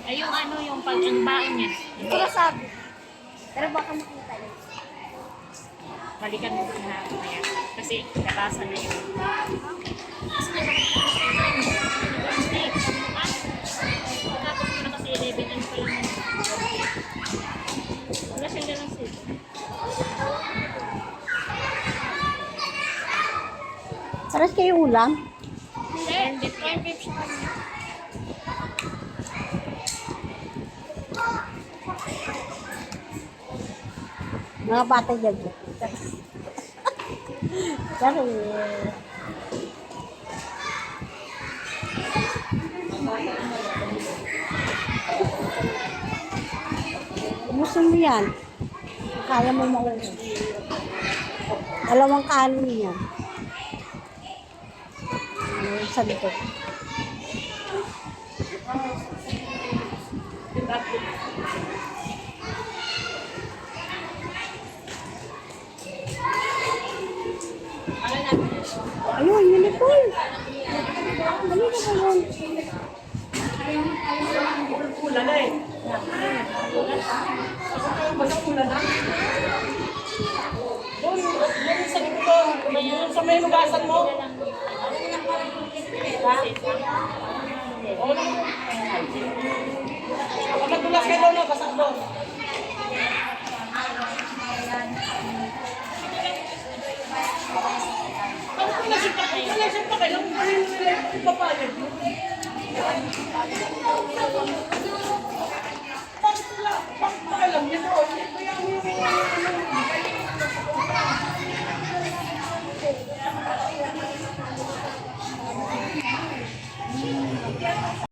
Ay, yung ano, yung pag ang baon niya. Ito na sabi. Pero baka makita yun. Balikan mo na mamaya. Kasi nabasa na yun. Tapos ko na kasi 11 ano pa lang. Wala siyang ganang sit. Saras kayo ulam? Hindi. Prime beef siya kanya. Mga bata dyan. Sorry. Gusto mo yan? Kaya mo maulog. Dalawang kanin yan. Sa likod. Ayun, unicorn. Dali na ba yun? Ulan na eh. Basang ulan na. Doon sa dito, doon sa may lugasan mo. Oo naman. Kapag nadulas kayo doon, basak doon. Ano kung nasimpa kayo? Kung nasimpa kayo, nung papayag.